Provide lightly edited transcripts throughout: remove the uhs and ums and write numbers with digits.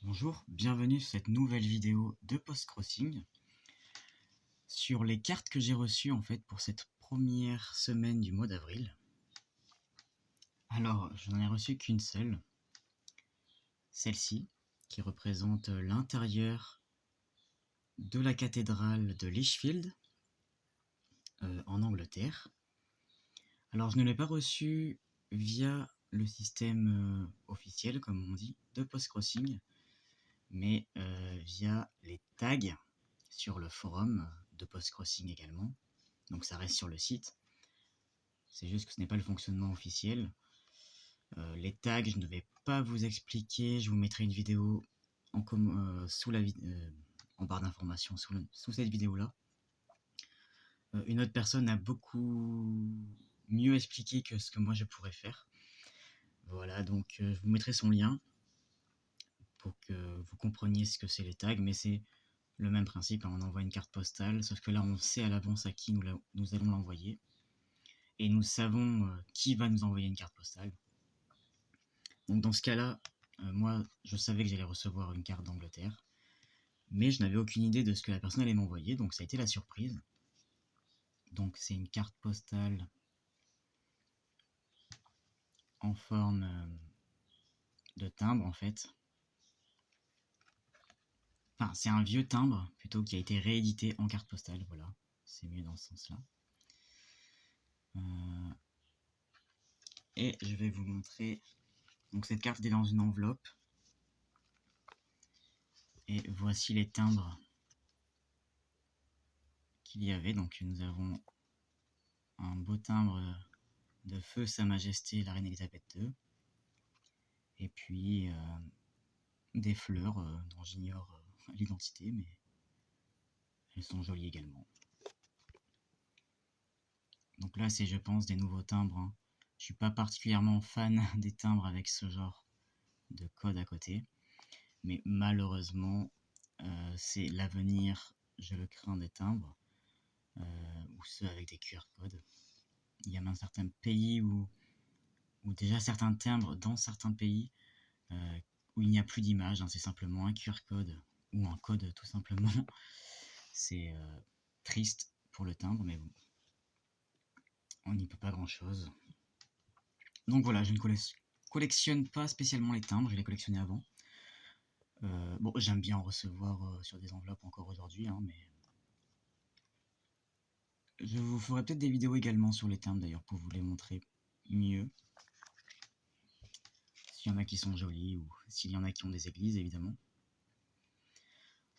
Bonjour, bienvenue sur cette nouvelle vidéo de Postcrossing sur les cartes que j'ai reçues en fait pour cette première semaine du mois d'avril. Alors, je n'en ai reçu qu'une seule, celle-ci, qui représente l'intérieur de la cathédrale de Lichfield en Angleterre. Alors, je ne l'ai pas reçue via le système officiel, comme on dit, de Postcrossing, mais via les tags sur le forum de Postcrossing également. Donc ça reste sur le site. C'est juste que ce n'est pas le fonctionnement officiel. Les tags, je ne vais pas vous expliquer. Je vous mettrai une vidéo en barre d'informations sous cette vidéo-là. Une autre personne a beaucoup mieux expliqué que ce que moi je pourrais faire. Voilà, donc je vous mettrai son lien pour que vous compreniez ce que c'est les tags, mais c'est le même principe, hein. On envoie une carte postale, sauf que là on sait à l'avance à qui nous allons l'envoyer. Et nous savons qui va nous envoyer une carte postale. Donc dans ce cas-là, moi je savais que j'allais recevoir une carte d'Angleterre, mais je n'avais aucune idée de ce que la personne allait m'envoyer, donc ça a été la surprise. Donc c'est une carte postale en forme de timbre en fait. Enfin, c'est un vieux timbre plutôt qui a été réédité en carte postale, voilà, c'est mieux dans ce sens-là. Et je vais vous montrer. Donc cette carte est dans une enveloppe. Et voici les timbres qu'il y avait. Donc nous avons un beau timbre de feu Sa Majesté la Reine Elisabeth II. Et puis des fleurs dont j'ignore l'identité, mais elles sont jolies également. Donc là c'est, je pense, des nouveaux timbres, hein. Je suis pas particulièrement fan des timbres avec ce genre de code à côté, mais malheureusement c'est l'avenir, je le crains, des timbres, ou ceux avec des QR codes. Il y a même certains pays où déjà certains timbres dans certains pays où il n'y a plus d'image, hein, c'est simplement un QR code ou un code tout simplement. C'est triste pour le timbre, mais bon, on n'y peut pas grand chose. Donc voilà, je ne collectionne pas spécialement les timbres, je les collectionnais avant. Bon, j'aime bien en recevoir sur des enveloppes encore aujourd'hui, hein, mais je vous ferai peut-être des vidéos également sur les timbres d'ailleurs pour vous les montrer mieux. S'il y en a qui sont jolis ou s'il y en a qui ont des églises évidemment.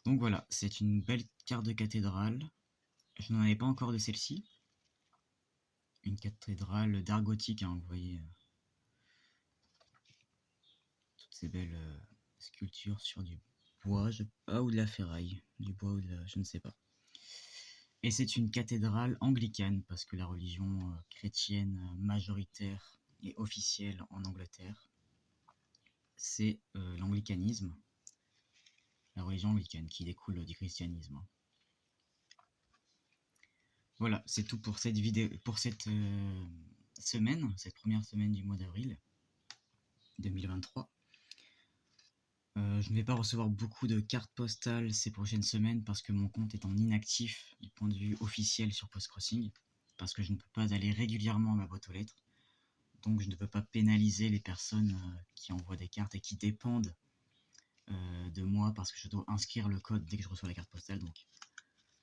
Donc voilà, c'est une belle carte de cathédrale. Je n'en avais pas encore de celle-ci. Une cathédrale d'art gothique, hein, vous voyez. Toutes ces belles sculptures sur du bois, ou de la ferraille. Du bois ou je ne sais pas. Et c'est une cathédrale anglicane, parce que la religion chrétienne majoritaire et officielle en Angleterre, c'est l'anglicanisme. La religion anglicane qui découle du christianisme. Voilà, c'est tout pour cette vidéo, pour cette semaine, cette première semaine du mois d'avril 2023. Je ne vais pas recevoir beaucoup de cartes postales ces prochaines semaines parce que mon compte est en inactif du point de vue officiel sur Postcrossing, parce que je ne peux pas aller régulièrement à ma boîte aux lettres, donc je ne peux pas pénaliser les personnes qui envoient des cartes et qui dépendent de moi parce que je dois inscrire le code dès que je reçois la carte postale, donc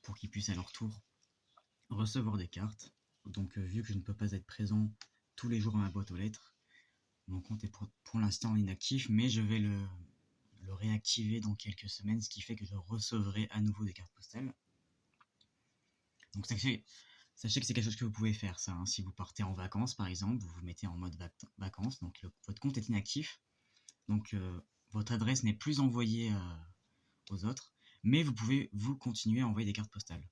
pour qu'ils puissent à leur tour recevoir des cartes. Donc vu que je ne peux pas être présent tous les jours à ma boîte aux lettres, mon compte est pour l'instant inactif, mais je vais le réactiver dans quelques semaines, ce qui fait que je recevrai à nouveau des cartes postales. Donc sachez que c'est quelque chose que vous pouvez faire, ça, hein. Si vous partez en vacances par exemple, vous vous mettez en mode vacances, donc votre compte est inactif, donc votre adresse n'est plus envoyée aux autres, mais vous pouvez vous continuer à envoyer des cartes postales.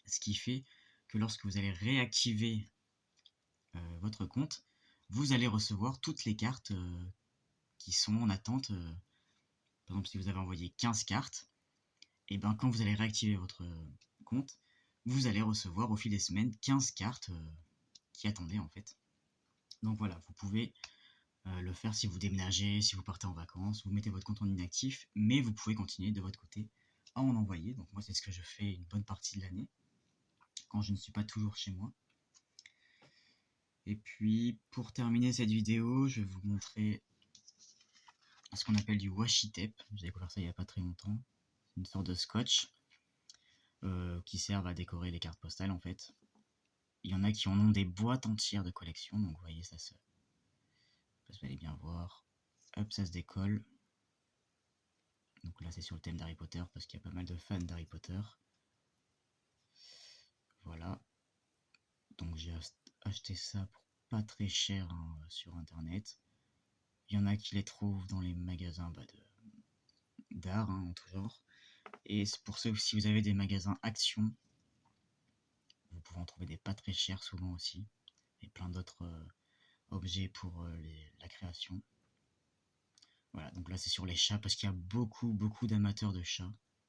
Ce qui fait que lorsque vous allez réactiver votre compte, vous allez recevoir toutes les cartes qui sont en attente. Par exemple, si vous avez envoyé 15 cartes, et ben quand vous allez réactiver votre compte, vous allez recevoir au fil des semaines 15 cartes qui attendaient en fait. Donc voilà, vous pouvez le faire si vous déménagez, si vous partez en vacances, vous mettez votre compte en inactif, mais vous pouvez continuer de votre côté à en envoyer. Donc moi c'est ce que je fais une bonne partie de l'année, quand je ne suis pas toujours chez moi. Et puis pour terminer cette vidéo, je vais vous montrer ce qu'on appelle du washi tape. J'ai découvert ça il n'y a pas très longtemps. Une sorte de scotch qui servent à décorer les cartes postales en fait. Il y en a qui en ont des boîtes entières de collection, donc vous voyez vous allez bien voir. Hop, ça se décolle. Donc là c'est sur le thème d'Harry Potter parce qu'il y a pas mal de fans d'Harry Potter. Voilà. Donc j'ai acheté ça pour pas très cher hein, sur internet. Il y en a qui les trouvent dans les magasins d'art hein, en tout genre. Et c'est pour ça que si vous avez des magasins Action, vous pouvez en trouver des pas très chers souvent aussi. Et plein d'autres objets pour la création. Voilà, donc là c'est sur les chats parce qu'il y a beaucoup d'amateurs de chats.